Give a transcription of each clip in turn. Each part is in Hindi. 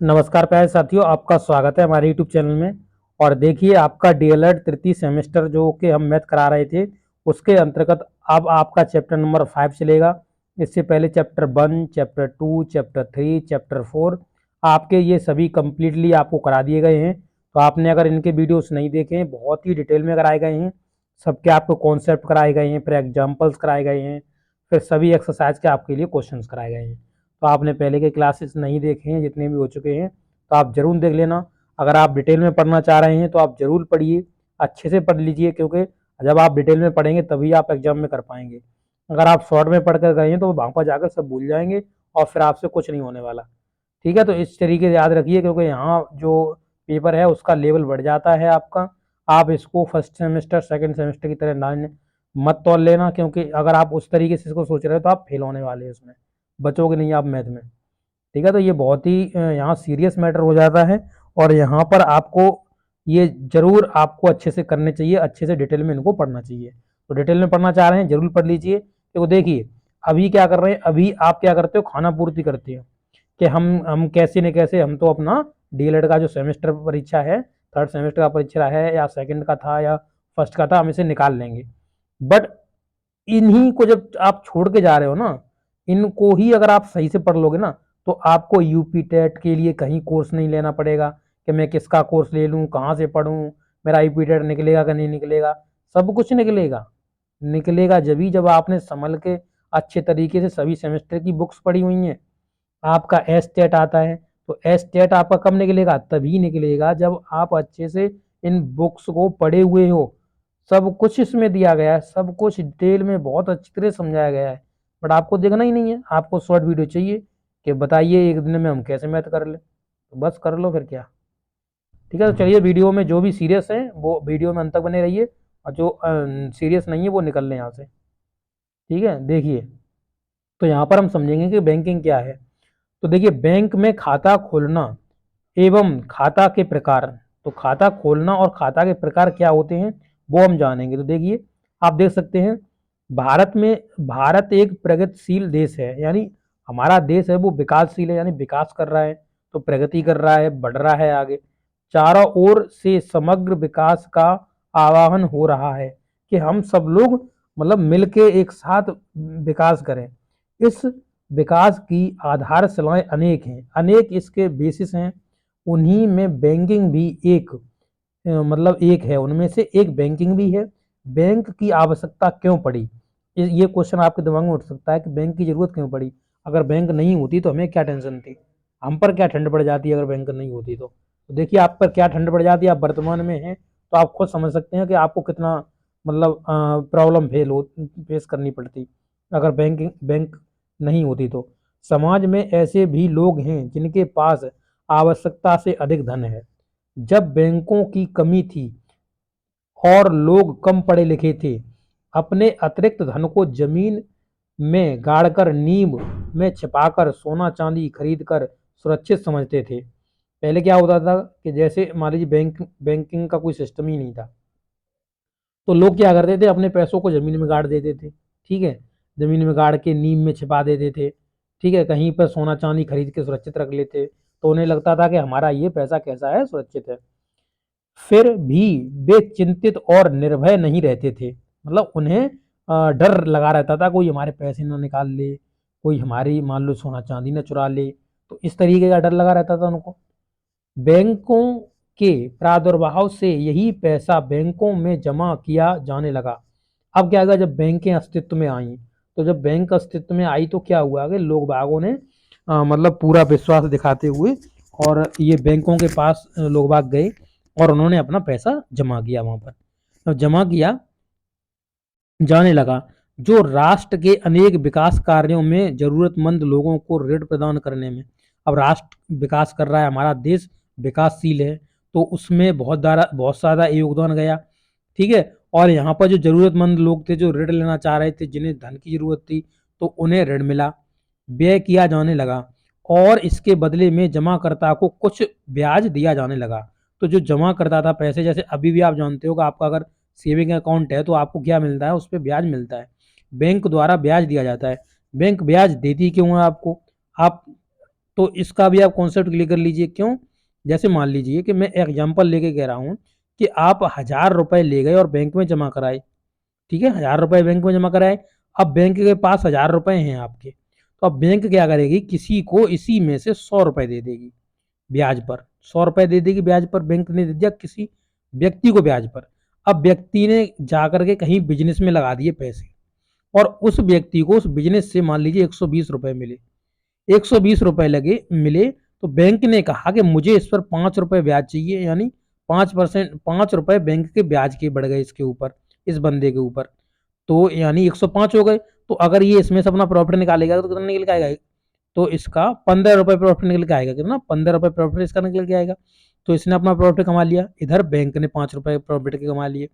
नमस्कार प्यारे साथियों, आपका स्वागत है हमारे यूट्यूब चैनल में। और देखिए आपका डीएलएड तृतीय सेमेस्टर जो कि हम मैथ करा रहे थे, उसके अंतर्गत अब आपका चैप्टर नंबर 5 चलेगा। इससे पहले चैप्टर 1, चैप्टर 2, चैप्टर 3, चैप्टर 4 आपके ये सभी कंप्लीटली आपको करा दिए गए हैं। तो आपने अगर इनके वीडियोस नहीं देखे हैं, बहुत ही डिटेल में कराए गए हैं। सबके आपको कॉन्सेप्ट कराए गए हैं, फिर एग्जाम्पल्स कराए गए हैं, फिर सभी एक्सरसाइज के आपके लिए क्वेश्चंस कराए गए हैं। तो आपने पहले के क्लासेस नहीं देखे हैं, जितने भी हो चुके हैं, तो आप ज़रूर देख लेना। अगर आप डिटेल में पढ़ना चाह रहे हैं तो आप ज़रूर पढ़िए, अच्छे से पढ़ लीजिए, क्योंकि जब आप डिटेल में पढ़ेंगे तभी आप एग्जाम में कर पाएंगे। अगर आप शॉर्ट में पढ़ कर गए हैं तो वहाँ पर जाकर सब भूल जाएंगे और फिर आपसे कुछ नहीं होने वाला। ठीक है, तो इस तरीके से याद रखिए, क्योंकि यहाँ जो पेपर है उसका लेवल बढ़ जाता है आपका। आप इसको फर्स्ट सेमेस्टर सेकंड सेमेस्टर की तरह ना मत तौल लेना, क्योंकि अगर आप उस तरीके से इसको सोच रहे हो तो आप फेल होने वाले हैं, उसमें बचोगे नहीं आप मैथ में। ठीक है, तो ये बहुत ही यहाँ सीरियस मैटर हो जाता है। और यहाँ पर आपको ये जरूर आपको अच्छे से करने चाहिए, अच्छे से डिटेल में इनको पढ़ना चाहिए। तो डिटेल में पढ़ना चाह रहे हैं जरूर पढ़ लीजिए। तो देखिए अभी क्या कर रहे हैं, अभी आप क्या करते हो, खाना पूर्ति करते हो कि हम कैसे न कैसे हम तो अपना डीएलएड का जो सेमेस्टर परीक्षा है, थर्ड सेमेस्टर का परीक्षा है या सेकंड का था या फर्स्ट का था, हम इसे निकाल लेंगे। बट इन्हीं को जब आप छोड़ के जा रहे हो ना, इनको ही अगर आप सही से पढ़ लोगे ना, तो आपको यूपी टेट के लिए कहीं कोर्स नहीं लेना पड़ेगा कि मैं किसका कोर्स ले लूँ, कहाँ से पढ़ूँ, मेरा यूपी टेट निकलेगा कि नहीं निकलेगा। सब कुछ निकलेगा। निकलेगा जब आपने संभल के अच्छे तरीके से सभी सेमेस्टर की बुक्स पढ़ी हुई हैं। आपका एस टेट आता है, तो एस टेट आपका कब निकलेगा, तभी निकलेगा जब आप अच्छे से इन बुक्स को पढ़े हुए हो। सब कुछ इसमें दिया गया है, सब कुछ डिटेल में बहुत अच्छी तरह समझाया गया है। बट आपको देखना ही नहीं है, आपको शॉर्ट वीडियो चाहिए कि बताइए एक दिन में हम कैसे मैथ कर ले, तो बस कर लो फिर क्या। ठीक है, तो चलिए वीडियो में जो भी सीरियस है वो वीडियो में अंत तक बने रहिए, और जो सीरियस नहीं है वो निकल लें यहाँ से। ठीक है, देखिए तो यहाँ पर हम समझेंगे कि बैंकिंग क्या है। तो देखिए बैंक में खाता खोलना एवं खाता के प्रकार। तो खाता खोलना और खाता के प्रकार क्या होते हैं वो हम जानेंगे। तो देखिए आप देख सकते हैं, भारत एक प्रगतिशील देश है, यानी हमारा देश है वो विकासशील है, यानी विकास कर रहा है, तो प्रगति कर रहा है, बढ़ रहा है आगे। चारों ओर से समग्र विकास का आवाहन हो रहा है कि हम सब लोग मतलब मिलके एक साथ विकास करें। इस विकास की आधारशिलाएं अनेक हैं, अनेक इसके बेसिस हैं। उन्हीं में बैंकिंग भी एक मतलब एक है, उनमें से एक बैंकिंग भी है। बैंक की आवश्यकता क्यों पड़ी, ये क्वेश्चन आपके दिमाग में उठ सकता है कि बैंक की जरूरत क्यों पड़ी। अगर बैंक नहीं होती तो हमें क्या टेंशन थी, हम पर क्या ठंड पड़ जाती अगर बैंक नहीं होती तो देखिए आप पर क्या ठंड पड़ जाती है। आप वर्तमान में हैं तो आप खुद समझ सकते हैं कि आपको कितना मतलब प्रॉब्लम फेस करनी पड़ती अगर बैंक नहीं होती। तो समाज में ऐसे भी लोग हैं जिनके पास आवश्यकता से अधिक धन है। जब बैंकों की कमी थी और लोग कम पढ़े लिखे थे, अपने अतिरिक्त धन को जमीन में गाड़कर, नींव में छिपाकर, सोना चांदी खरीद कर सुरक्षित समझते थे। पहले क्या होता था कि जैसे मान लीजिए बैंकिंग का कोई सिस्टम ही नहीं था, तो लोग क्या करते थे, अपने पैसों को जमीन में गाड़ देते थे। ठीक है, जमीन में गाड़ के नींव में छिपा देते थे। ठीक है, कहीं पर सोना चांदी खरीद के सुरक्षित रख लेते, तो उन्हें लगता था कि हमारा ये पैसा कैसा है, सुरक्षित है। फिर भी वे चिंतित और निर्भय नहीं रहते थे, मतलब उन्हें डर लगा रहता था कोई हमारे पैसे ना निकाल ले, कोई हमारी मान लो सोना चांदी ना चुरा ले। तो इस तरीके का डर लगा रहता था उनको। बैंकों के प्रादुर्भाव से यही पैसा बैंकों में जमा किया जाने लगा। अब क्या होगा, जब बैंकें अस्तित्व में आई, तो जब बैंक अस्तित्व में आई तो क्या हुआ कि लोग बागों ने मतलब पूरा विश्वास दिखाते हुए और ये बैंकों के पास लोग बाग गए और उन्होंने अपना पैसा जमा किया वहां पर। तो जमा किया जाने लगा, जो राष्ट्र के अनेक विकास कार्यों में जरूरतमंद लोगों को ऋण प्रदान करने में। अब राष्ट्र विकास कर रहा है, हमारा देश विकासशील है, तो उसमें बहुत ज़्यादा योगदान गया। ठीक है, और यहाँ पर जो जरूरतमंद लोग थे, जो ऋण लेना चाह रहे थे, जिन्हें धन की जरूरत थी, तो उन्हें ऋण मिला, व्यय किया जाने लगा, और इसके बदले में जमाकर्ता को कुछ ब्याज दिया जाने लगा। तो जो जमा करता था पैसे, जैसे अभी भी आप जानते हो कि आपका अगर सेविंग अकाउंट है तो आपको क्या मिलता है, उस पर ब्याज मिलता है, बैंक द्वारा ब्याज दिया जाता है। बैंक ब्याज देती क्यों है आपको, आप तो इसका भी आप कॉन्सेप्ट क्लियर कर लीजिए। क्यों? जैसे मान लीजिए कि मैं एग्जांपल लेके कह रहा हूँ कि आप 1000 रुपए ले गए और बैंक में जमा कराए, ठीक है, 1000 रुपए बैंक में जमा कराए। अब बैंक के पास 1000 रुपए हैं आपके, तो अब बैंक क्या करेगी, किसी को इसी में से 100 रुपए दे देगी ब्याज पर। 100 रुपए दे देगी ब्याज पर, बैंक ने दे दिया किसी व्यक्ति को ब्याज पर। अब व्यक्ति ने जाकर के कहीं बिजनेस में लगा दिए पैसे, और उस व्यक्ति को उस बिजनेस से मान लीजिए 120 रुपए मिले, 120 रुपए लगे मिले, तो बैंक ने कहा कि मुझे इस पर 5 रुपए ब्याज चाहिए, यानी 5%, 5 रुपए बैंक के ब्याज के बढ़ गए इसके ऊपर, इस बंदे के ऊपर, तो यानी 105 हो गए। तो अगर ये इसमें से अपना प्रॉफिट निकालेगा तो कितना निकल के आएगा, तो इसका 15 रुपए प्रॉफिट निकल के आएगा। कितना? 15 रुपए प्रॉफिट इसका निकल के आएगा। तो इसने अपना प्रॉफिट कमा लिया, इधर बैंक ने 5 रुपए प्रॉफिट के कमा लिए।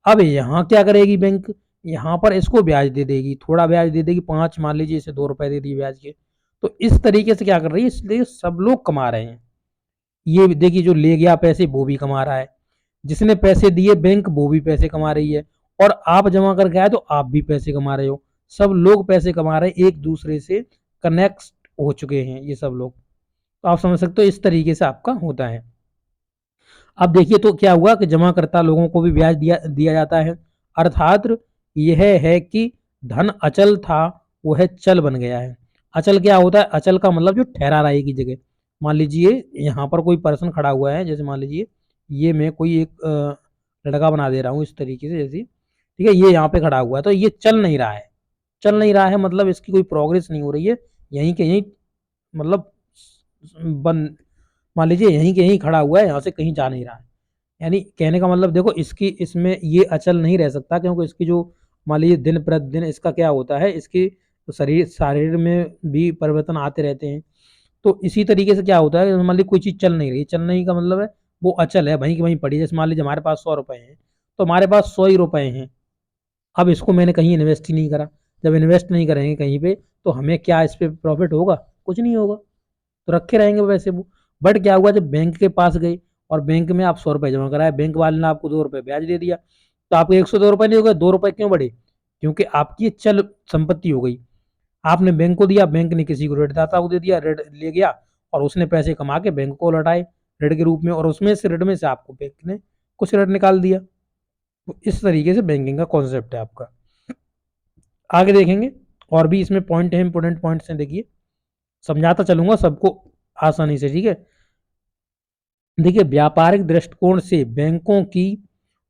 अब यहाँ क्या करेगी बैंक, यहाँ पर इसको ब्याज दे देगी, थोड़ा ब्याज दे देगी, 5 मान लीजिए, इसे 2 रुपए दे दिए ब्याज के। तो इस तरीके से क्या कर रही है, इसलिए सब लोग कमा रहे हैं। ये देखिए, जो ले गया पैसे वो भी कमा रहा है, जिसने पैसे दिए बैंक वो भी पैसे कमा रही है, और आप जमा करके आए तो आप भी पैसे कमा रहे हो। सब लोग पैसे कमा रहे हैं, एक दूसरे से कनेक्ट हो चुके हैं ये सब लोग। तो आप समझ सकते हो इस तरीके से आपका होता है। अब देखिए तो क्या हुआ कि जमाकर्ता लोगों को भी ब्याज दिया दिया जाता है, अर्थात यह है कि धन अचल था वह चल बन गया है। अचल क्या होता है? अचल का मतलब जो ठहरा रहा है की जगह। मान लीजिए यहाँ पर कोई पर्सन खड़ा हुआ है, जैसे मान लीजिए ये मैं कोई एक लड़का बना दे रहा हूँ इस तरीके से, जैसे ठीक है, ये यहाँ पे खड़ा हुआ है, तो ये चल नहीं रहा है। चल नहीं रहा है मतलब इसकी कोई प्रोग्रेस नहीं हो रही है, यहीं के यहीं, मतलब बन मान लीजिए यहीं के यहीं खड़ा हुआ है, यहाँ से कहीं जा नहीं रहा है। यानी कहने का मतलब देखो, इसकी इसमें ये अचल नहीं रह सकता, क्योंकि इसकी जो मान लीजिए दिन प्रतिदिन इसका क्या होता है, इसकी शरीर में भी परिवर्तन आते रहते हैं। तो इसी तरीके से क्या होता है, मान लीजिए कोई चीज़ चल नहीं रही, चलने का मतलब है वो अचल है, वहीं की वहीं पड़ी। जैसे मान लीजिए हमारे पास 100 रुपए हैं, तो हमारे पास 100 ही रुपए हैं। अब इसको मैंने कहीं इन्वेस्ट ही नहीं करा। जब इन्वेस्ट नहीं करेंगे कहीं पे, तो हमें क्या इस पे प्रॉफिट होगा? कुछ नहीं होगा, तो रखे रहेंगे वैसे वो। बट क्या हुआ, जब बैंक के पास गए और बैंक में आप 100 रुपए जमा कराए, बैंक वाले ने आपको 2 रुपए ब्याज दे दिया, तो आपके 102 रुपए नहीं हो गए, 2 रुपए क्यों बढ़े? क्योंकि आपकी चल संपत्ति हो गई। आपने बैंक को दिया, बैंक ने किसी को ऋणदाता को दे दिया, ऋण ले गया, और उसने पैसे कमा के बैंक को लौटाए ऋण के रूप में, और उसमें से ऋण में से आपको बैंक ने कुछ ऋण निकाल दिया। तो इस तरीके से बैंकिंग का कॉन्सेप्ट है आपका। आगे देखेंगे और भी इसमें पॉइंट है, इंपोर्टेंट पॉइंट्स हैं, देखिए समझाता चलूंगा सबको आसानी से, ठीक है। देखिए, व्यापारिक दृष्टिकोण से बैंकों की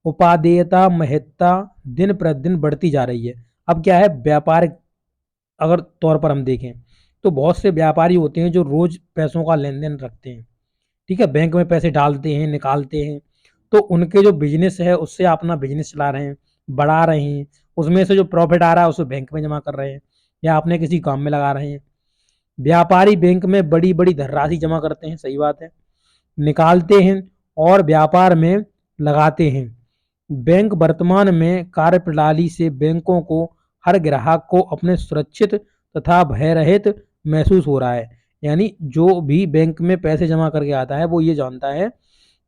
उपादेयता महत्ता दिन प्रतिदिन बढ़ती जा रही है। अब क्या है, व्यापारिक अगर तौर पर हम देखें तो बहुत से व्यापारी होते हैं जो रोज पैसों का लेन देन रखते हैं, ठीक है, बैंक में पैसे डालते हैं, निकालते हैं। तो उनके जो बिजनेस है उससे अपना बिजनेस चला रहे हैं, बढ़ा रहे हैं, उसमें से जो प्रॉफिट आ रहा है उसे बैंक में जमा कर रहे हैं, या अपने किसी काम में लगा रहे हैं। व्यापारी बैंक में बड़ी बड़ी धनराशि जमा करते हैं, सही बात है, निकालते हैं और व्यापार में लगाते हैं। बैंक वर्तमान में कार्यप्रणाली से बैंकों को हर ग्राहक को अपने सुरक्षित तथा भय रहित महसूस हो रहा है। यानी जो भी बैंक में पैसे जमा करके आता है वो ये जानता है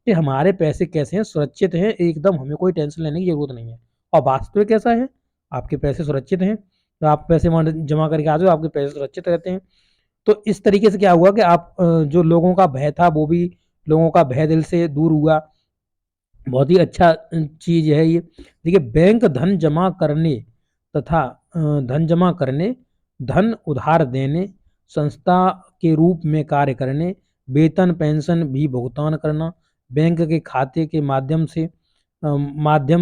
कि हमारे पैसे कैसे हैं, सुरक्षित हैं, एकदम हमें कोई टेंशन लेने की जरूरत नहीं है। और वास्तविक कैसा है, आपके पैसे सुरक्षित हैं, तो आप पैसे जमा करके आते हो, आपके पैसे सुरक्षित रहते हैं। तो इस तरीके से क्या हुआ कि आप जो लोगों का भय था वो भी, लोगों का भय दिल से दूर हुआ। बहुत ही अच्छा चीज है ये। देखिए, बैंक धन जमा करने तथा धन जमा करने, धन उधार देने, संस्था के रूप में कार्य करने, वेतन पेंशन भी भुगतान करना बैंक के खाते के माध्यम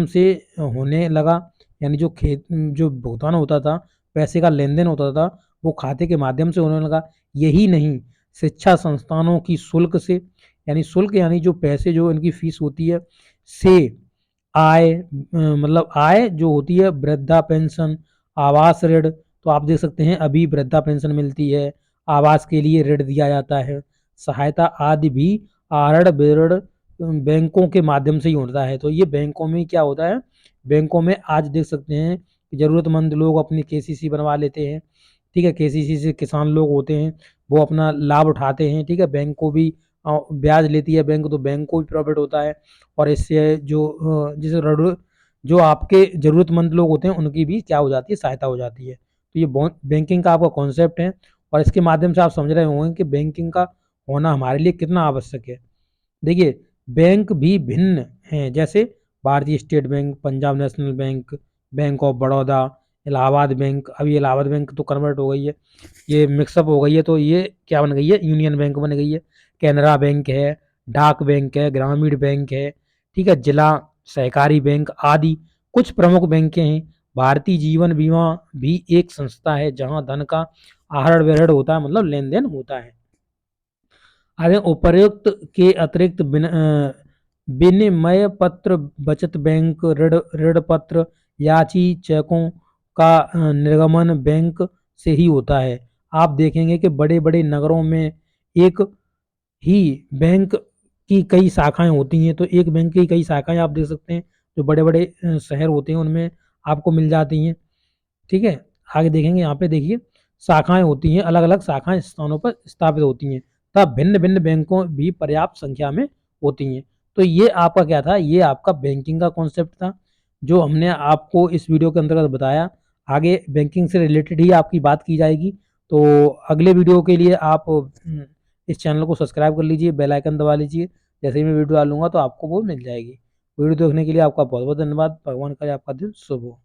से होने लगा। यानी जो भुगतान होता था, पैसे का लेन देन होता था, वो खाते के माध्यम से होने लगा। यही नहीं, शिक्षा संस्थानों की शुल्क से, यानी शुल्क यानी जो पैसे जो इनकी फीस होती है से, आय मतलब आय जो होती है, वृद्धा पेंशन, आवास ऋण, तो आप देख सकते हैं अभी वृद्धा पेंशन मिलती है, आवास के लिए ऋण दिया जाता है, सहायता आदि भी आरण विरण बैंकों के माध्यम से ही होता है। तो ये बैंकों में क्या होता है, बैंकों में आज देख सकते हैं कि जरूरतमंद लोग अपनी केसीसी बनवा लेते हैं, ठीक है, केसीसी से किसान लोग होते हैं वो अपना लाभ उठाते हैं, ठीक है, बैंक को भी ब्याज लेती है बैंक, तो बैंक को भी प्रॉफिट होता है। और इससे जैसे जो आपके जरूरतमंद लोग होते हैं उनकी भी क्या हो जाती है, सहायता हो जाती है। तो ये बैंकिंग का आपका कॉन्सेप्ट है, और इसके माध्यम से आप समझ रहे होंगे कि बैंकिंग का होना हमारे लिए कितना आवश्यक है। देखिए, बैंक भी भिन्न हैं, जैसे भारतीय state bank, Punjab national bank, bank of Baroda, Allahabad bank. अभी इलाहाबाद बैंक तो कन्वर्ट हो गई है, ये मिक्सअप हो गई है, तो ये क्या बन गई है, यूनियन बैंक बन गई है। कैनरा बैंक है, डाक बैंक है, ग्रामीण बैंक है, ठीक है, जिला सहकारी बैंक आदि कुछ प्रमुख बैंकें हैं। भारतीय जीवन बीमा भी एक संस्था है जहां धन का आहरण विहरण होता है, मतलब लेन देन होता है। आगे उपर्युक्त के अतिरिक्त विनिमय पत्र, बचत बैंक, ऋण ऋण पत्र, याची चेकों का निर्गमन बैंक से ही होता है। आप देखेंगे कि बड़े बड़े नगरों में एक ही बैंक की कई शाखाएं होती हैं, तो एक बैंक की कई शाखाएं आप देख सकते हैं, जो बड़े बड़े शहर होते हैं उनमें आपको मिल जाती हैं। ठीक है, आगे देखेंगे, यहाँ पे देखिए शाखाएं होती हैं, अलग अलग शाखाएं स्थानों पर स्थापित होती हैं, तब भिन्न भिन्न बैंकों भी पर्याप्त संख्या में होती हैं। तो ये आपका क्या था, ये आपका बैंकिंग का कॉन्सेप्ट था जो हमने आपको इस वीडियो के अंतर्गत बताया। आगे बैंकिंग से रिलेटेड ही आपकी बात की जाएगी। तो अगले वीडियो के लिए आप इस चैनल को सब्सक्राइब कर लीजिए, बेल आइकन दबा लीजिए, जैसे ही मैं वीडियो डालूंगा तो आपको वो मिल जाएगी। वीडियो देखने के लिए आपका बहुत बहुत धन्यवाद। भगवान करे आपका दिन शुभ हो।